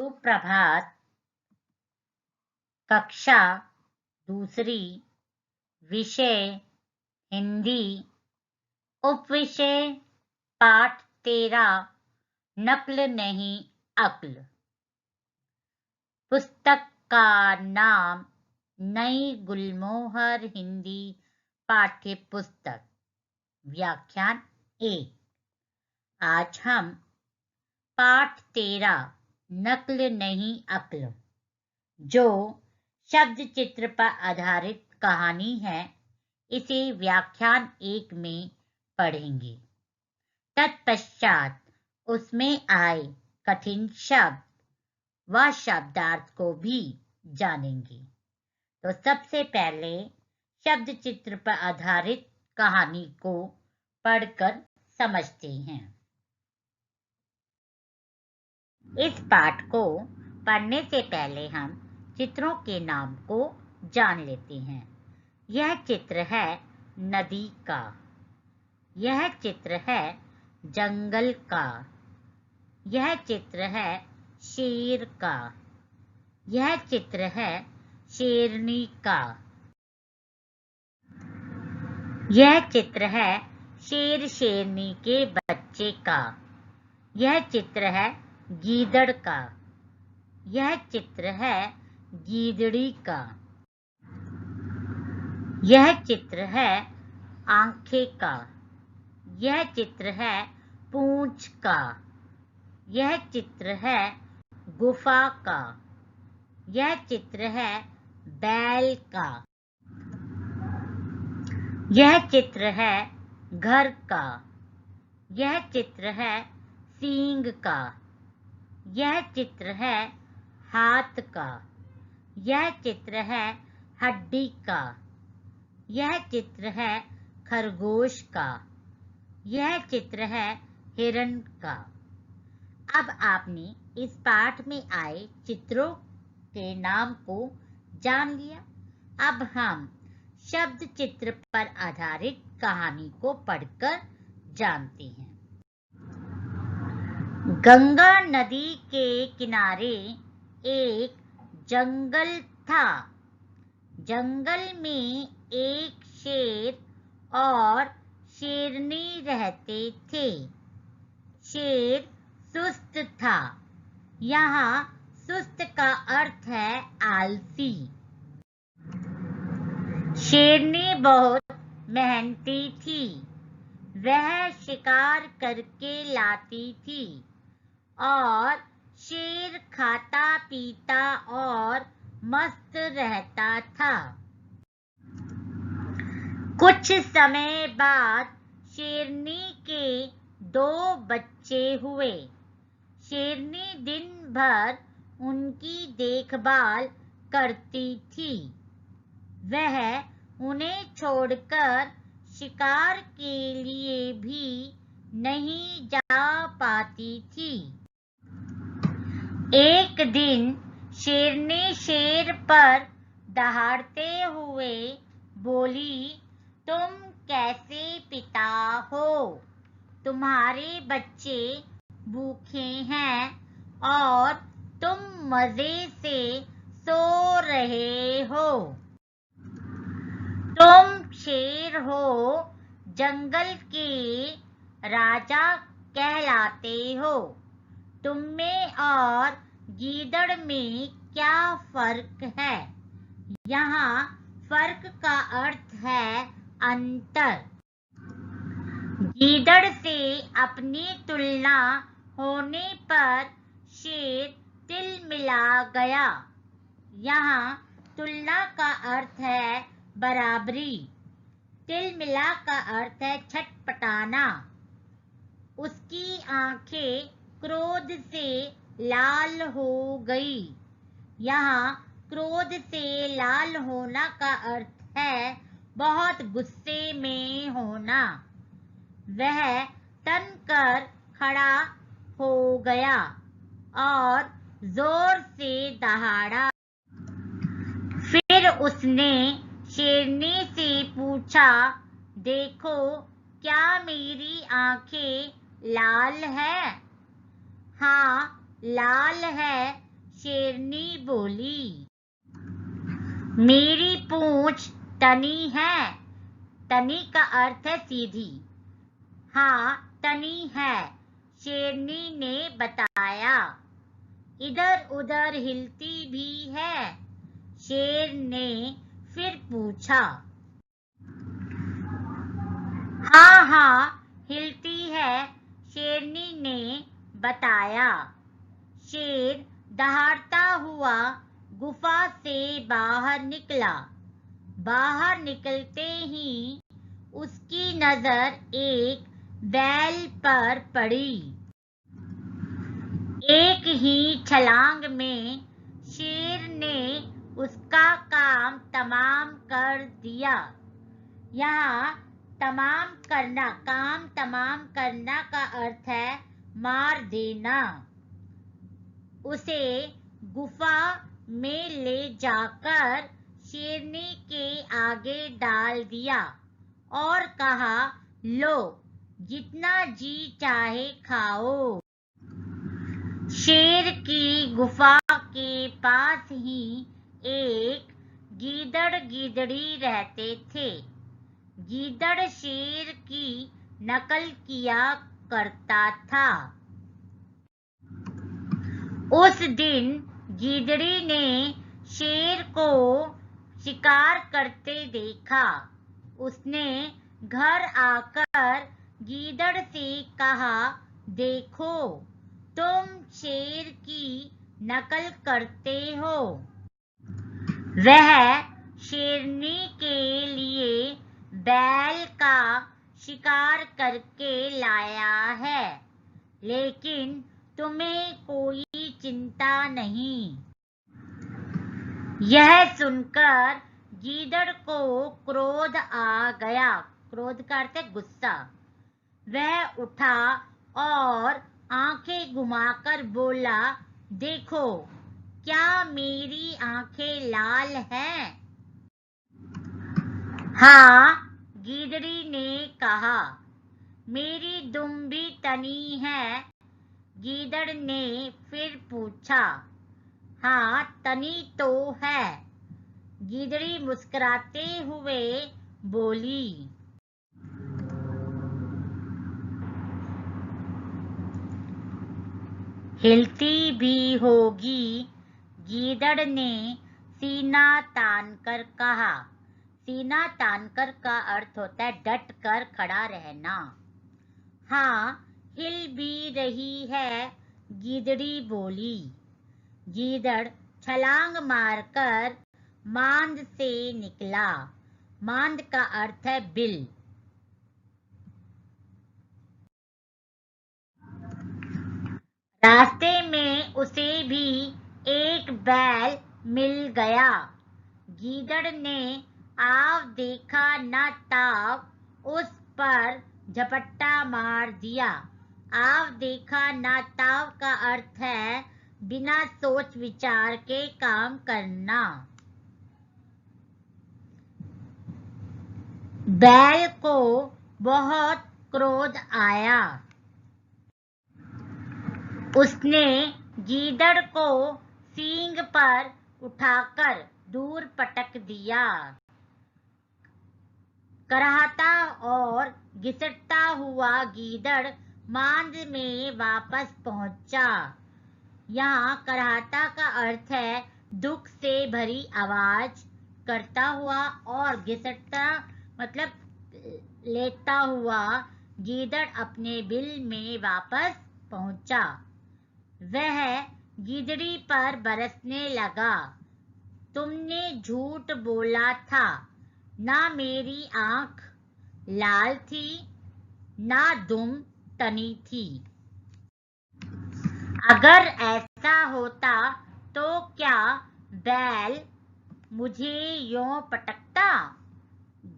सुप्रभात। कक्षा दूसरी, विषय हिंदी, उपविषय पाठ 13, नक्ल नहीं अक्ल। पुस्तक का नाम नई गुलमोहर हिंदी पाठ्य पुस्तक। व्याख्यान 1। आज हम पाठ 13 नक्ल नहीं अक्ल, जो शब्द चित्र पर आधारित कहानी है, इसे व्याख्यान 1 में पढ़ेंगे। तत्पश्चात उसमें आए कठिन शब्द व शब्दार्थ को भी जानेंगे। तो सबसे पहले शब्द चित्र पर आधारित कहानी को पढ़कर समझते हैं। इस पाठ को पढ़ने से पहले हम चित्रों के नाम को जान लेते हैं। यह चित्र है नदी का, यह चित्र है जंगल का, यह चित्र है शेर का, यह चित्र है शेरनी का, यह चित्र है शेर शेरनी के बच्चे का, यह चित्र है गीदड़ का, यह चित्र है गीदड़ी का, यह चित्र है आंखें का, यह चित्र है पूंछ का, यह चित्र है गुफा का, यह चित्र है बैल का, यह चित्र है घर का, यह चित्र है सींग का, यह चित्र है हाथ का, यह चित्र है हड्डी का, यह चित्र है खरगोश का, यह चित्र है हिरण का। अब आपने इस पाठ में आए चित्रों के नाम को जान लिया। अब हम शब्द चित्र पर आधारित कहानी को पढ़कर जानते हैं। गंगा नदी के किनारे एक जंगल था। जंगल में एक शेर और शेरनी रहते थे। शेर सुस्त था। यहाँ सुस्त का अर्थ है आलसी। शेरनी बहुत मेहनती थी। वह शिकार करके लाती थी और शेर खाता पीता और मस्त रहता था। कुछ समय बाद शेरनी के 2 बच्चे हुए। शेरनी दिन भर उनकी देखभाल करती थी। वह उन्हें छोड़कर शिकार के लिए भी नहीं जा पाती थी। एक दिन शेरनी शेर पर दहाड़ते हुए बोली, तुम कैसे पिता हो? तुम्हारे बच्चे भूखे हैं और तुम मजे से सो रहे हो। तुम शेर हो, जंगल के राजा कहलाते हो। तुम में और गीदड़ में क्या फर्क है? यहाँ फर्क का अर्थ है अंतर। गीदड़ से अपनी तुलना होने पर शेर तिलमिला गया। यहाँ तुलना का अर्थ है बराबरी। तिलमिला का अर्थ है छटपटाना। उसकी आंखें क्रोध से लाल हो गई। यहाँ क्रोध से लाल होना का अर्थ है बहुत गुस्से में होना। वह तनकर खड़ा हो गया और जोर से दहाड़ा। फिर उसने शेरनी से पूछा, देखो क्या मेरी आंखें लाल है? हाँ, लाल है, शेरनी बोली। मेरी पूंछ तनी है। तनी का अर्थ है सीधी। हाँ, तनी है, शेरनी ने बताया। इधर उधर हिलती भी है। शेर ने फिर पूछा। हाँ हाँ, हिलती है, शेरनी ने बताया। शेर दहाड़ता हुआ गुफा से बाहर निकला। बाहर निकलते ही उसकी नजर एक बैल पर पड़ी। एक ही छलांग में शेर ने उसका काम तमाम कर दिया। यहाँ काम तमाम करना का अर्थ है मार देना। उसे गुफा में ले जाकर शेरनी के आगे डाल दिया और कहा, लो, जितना जी चाहे खाओ। शेर की गुफा के पास ही एक गीदड़ गीदड़ी रहते थे। गीदड़ शेर की नकल किया करता था। उस दिन गीदड़ी ने शेर को शिकार करते देखा। उसने घर आकर गीदड़ से कहा, देखो, तुम शेर की नकल करते हो। वह शेरनी के लिए बैल का शिकार करके लाया है, लेकिन तुम्हें कोई चिंता नहीं। यह सुनकर गीदड़ को क्रोध आ गया। क्रोध का अर्थ है गुस्सा। वह उठा और आंखें घुमाकर बोला, देखो, क्या मेरी आंखें लाल हैं? हाँ, गीदड़ी ने कहा। मेरी दुम भी तनी है। गीदड़ ने फिर पूछा। हाँ, तनी तो है। गीदड़ी मुस्कुराते हुए बोली। हिलती भी होगी। गीदड़ ने सीना तानकर कहा। सीना तानकर का अर्थ होता है डट कर खड़ा रहना। हाँ, हिल भी रही है, गीदड़ी बोली। गीदड़ छलांग मारकर मांद से निकला। मांद का अर्थ है बिल। रास्ते में उसे भी एक बैल मिल गया। गीदड़ ने आव देखा न ताव उस पर झपट्टा मार दिया। आव देखा न ताव का अर्थ है बिना सोच विचार के काम करना। बैल को बहुत क्रोध आया। उसने गीदड़ को सींग पर उठाकर दूर पटक दिया। कराहता और घिसटता हुआ गीदड़ मांद में वापस पहुंचा। यहाँ कराहता का अर्थ है दुख से भरी आवाज करता हुआ और घिसटता मतलब लेटता हुआ गीदड़ अपने बिल में वापस पहुंचा। वह गीदड़ी पर बरसने लगा। तुमने झूठ बोला था। ना मेरी आंख लाल थी, ना दुम तनी थी। अगर ऐसा होता तो क्या बैल मुझे यूं पटकता?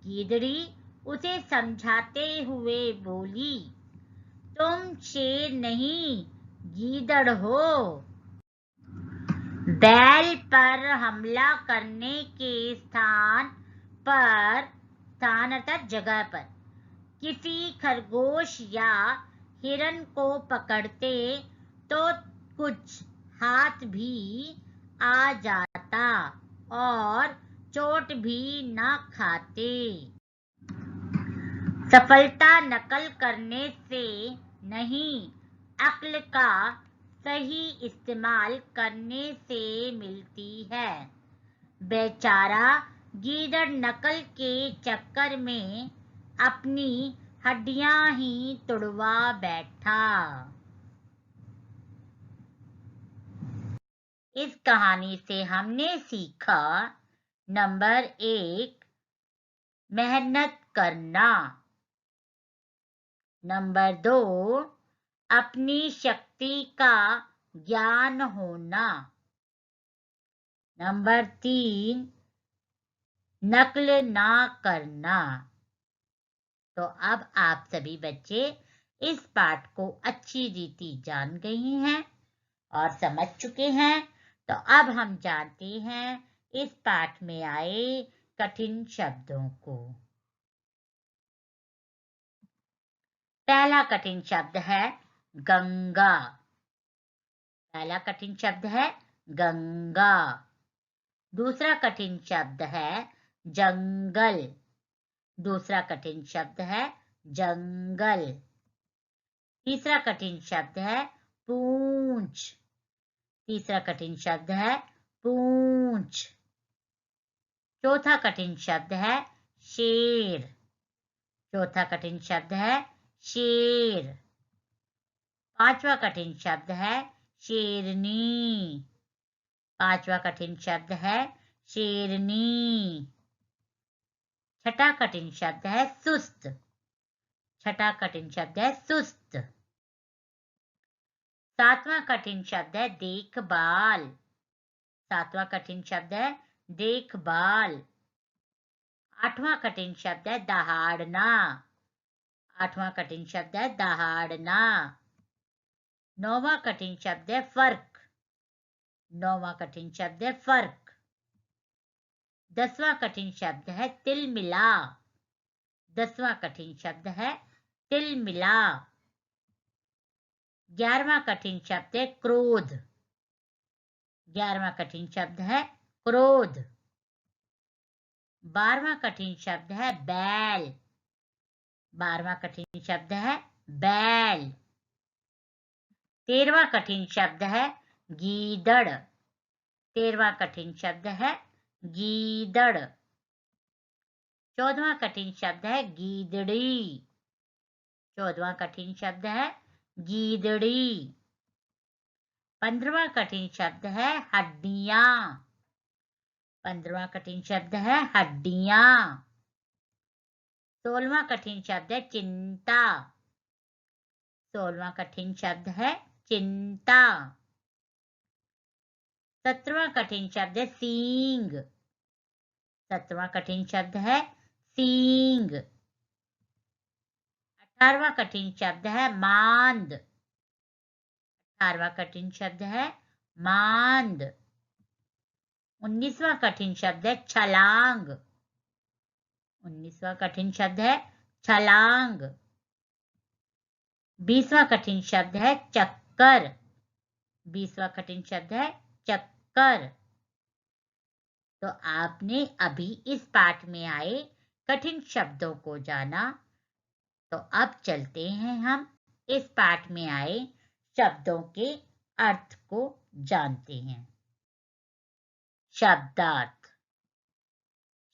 गीदड़ी उसे समझाते हुए बोली, तुम शेर नहीं, गीदड़ हो। बैल पर हमला करने के स्थान अर्थात जगह पर किसी खरगोश या हिरन को पकड़ते तो कुछ हाथ भी आ जाता और चोट भी ना खाते। सफलता नकल करने से नहीं, अक्ल का सही इस्तेमाल करने से मिलती है। बेचारा गीदड़ नकल के चक्कर में अपनी हड्डियां ही तुड़वा बैठा। इस कहानी से हमने सीखा, नंबर 1, मेहनत करना। नंबर 2, अपनी शक्ति का ज्ञान होना। नंबर 3, नकल ना करना। तो अब आप सभी बच्चे इस पाठ को अच्छी रीति जान गए हैं और समझ चुके हैं। तो अब हम जानते हैं इस पाठ में आए कठिन शब्दों को। पहला कठिन शब्द है गंगा। पहला कठिन शब्द है गंगा। दूसरा कठिन शब्द है जंगल। दूसरा कठिन शब्द है जंगल। तीसरा कठिन शब्द है पूंछ। तीसरा कठिन शब्द है पूंछ। चौथा कठिन शब्द है शेर। चौथा कठिन शब्द है शेर। पांचवा कठिन शब्द है शेरनी। पांचवा कठिन शब्द है शेरनी। छठा कठिन शब्द है सुस्त। छठा कठिन शब्द है सुस्त। सातवां कठिन शब्द है देखभाल। सातवां कठिन शब्द है देखभाल। आठवां कठिन शब्द है दहाड़ना। आठवां कठिन शब्द है दहाड़ना। नौवां कठिन शब्द है फर्क। नौवां कठिन शब्द है फर्क। 10वां कठिन शब्द है तिलमिला। 10वां कठिन शब्द है तिलमिला। 11वां कठिन शब्द है क्रोध। 11वां कठिन शब्द है क्रोध। 12वां कठिन शब्द है बैल। 12वां कठिन शब्द है बैल। 13वां कठिन शब्द है गीदड़। 13वां कठिन शब्द है गीदड़। 14वां कठिन शब्द है गीदड़ी। 14वां कठिन शब्द है गीदड़ी। 15वां कठिन शब्द है हड्डियां। 15वां कठिन शब्द है हड्डियां। 16वां कठिन शब्द है चिंता। 16वां कठिन शब्द है चिंता। 17वां कठिन शब्द है सींग। 17वां कठिन शब्द है सींग। 18वां कठिन शब्द है मांद। 18वां कठिन शब्द है मांद। 19वां कठिन शब्द है छलांग। 19वां कठिन शब्द है छलांग। 20वां कठिन शब्द है चक्कर। 20वां कठिन शब्द है चक्कर। तो आपने अभी इस पाठ में आए कठिन शब्दों को जाना। तो अब चलते हैं हम इस पाठ में आए शब्दों के अर्थ को जानते हैं। शब्दार्थ,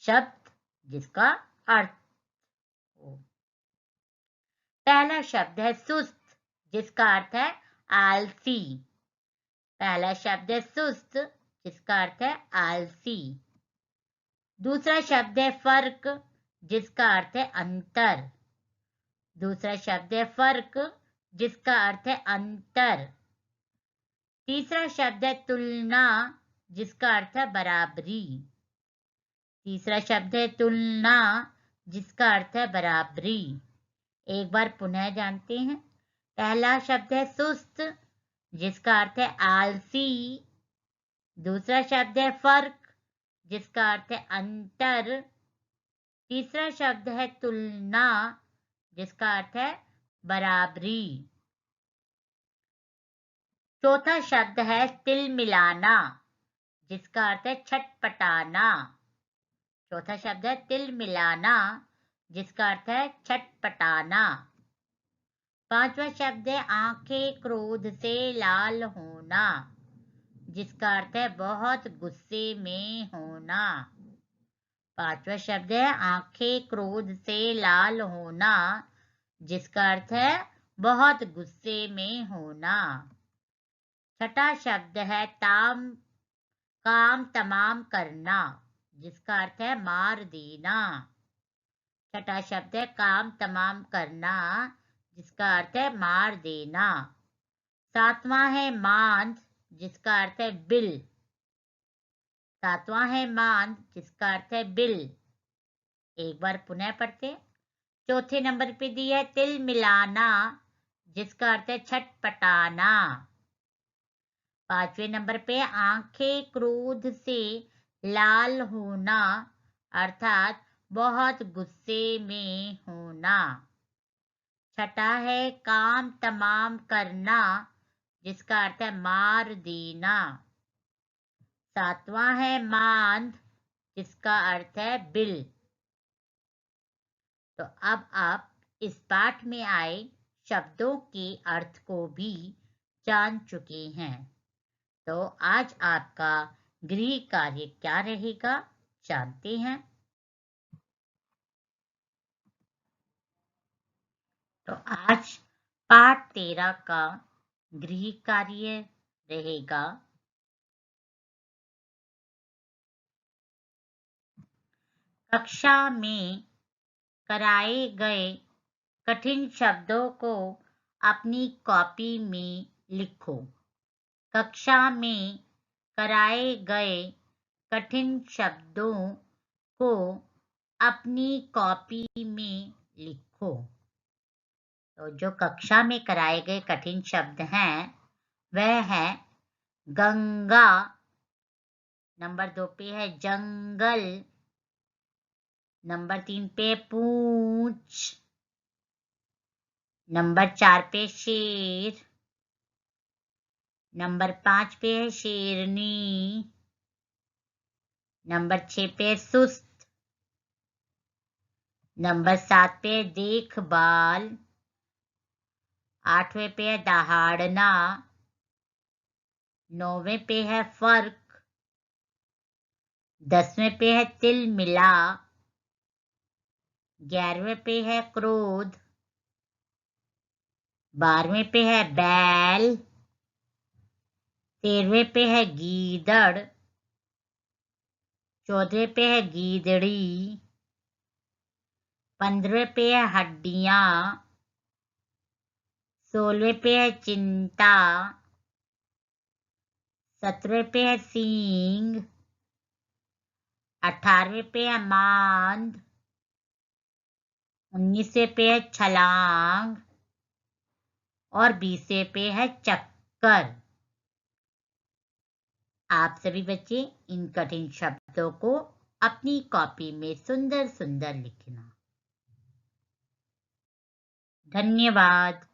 शब्द जिसका अर्थ हो। पहला शब्द है सुस्त, जिसका अर्थ है आलसी। पहला शब्द है सुस्त, जिसका अर्थ है आलसी। दूसरा शब्द है फर्क, जिसका अर्थ है अंतर। दूसरा शब्द है फर्क, जिसका अर्थ है अंतर। तीसरा शब्द है तुलना, जिसका अर्थ है बराबरी। तीसरा शब्द है तुलना, जिसका अर्थ है बराबरी। एक बार पुनः जानते हैं। पहला शब्द है सुस्त, जिसका अर्थ है आलसी। दूसरा शब्द है फर्क, जिसका अर्थ है अंतर। तीसरा शब्द है तुलना, जिसका अर्थ है बराबरी। चौथा शब्द है तिल मिलाना, जिसका अर्थ है छटपटाना। चौथा शब्द है तिल मिलाना, जिसका अर्थ है छटपटाना। पांचवा शब्द है आंखें क्रोध से लाल होना, जिसका अर्थ है बहुत गुस्से में होना। पांचवा शब्द है आंखें क्रोध से लाल होना, जिसका अर्थ है बहुत गुस्से में होना। छठा शब्द है काम तमाम करना, जिसका अर्थ है मार देना। छठा शब्द है काम तमाम करना, जिसका अर्थ है मार देना। सातवां है मांद, जिसका अर्थ है बिल। सातवां है मांद, जिसका अर्थ है बिल। एक बार पुनः पढ़ते। चौथे नंबर पे दिया है तिल मिलाना, जिसका अर्थ है छटपटाना। पांचवें नंबर पे आंखें क्रोध से लाल होना, अर्थात बहुत गुस्से में होना। छठा है काम तमाम करना, जिसका अर्थ है मार देना। सातवां है मांद, जिसका अर्थ है बिल। तो अब आप इस पाठ में आए शब्दों के अर्थ को भी जान चुके हैं। तो आज आपका गृह कार्य क्या रहेगा, जानते हैं। तो आज पाठ 13 का गृह कार्य रहेगा कक्षा में कराए गए कठिन शब्दों को अपनी कॉपी में लिखो। कक्षा में कराए गए कठिन शब्दों को अपनी कॉपी में लिखो। तो जो कक्षा में कराए गए कठिन शब्द हैं वह है गंगा, नंबर 2 पे है जंगल, नंबर 3 पे पूंछ, नंबर 4 पे शेर, नंबर 5 पे है शेरनी, नंबर 6 पे सुस्त, नंबर 7 पे है देखभाल, 8वें पे है दहाड़ना, 9वें पे है फर्क, 10वें पे है तिल मिला, 11वें पे है क्रोध, 12वें पे है बैल, 13वें पे है गीदड़, 14वें पे है गीदड़ी, 15वें पे है हड्डियां, 16वें पे है चिंता, 17वें पे है सींग, 18वें पे है मांद, 19वें पे है छलांग और 20वें पे है चक्कर। आप सभी बच्चे इन कठिन शब्दों को अपनी कॉपी में सुंदर सुंदर लिखना। धन्यवाद।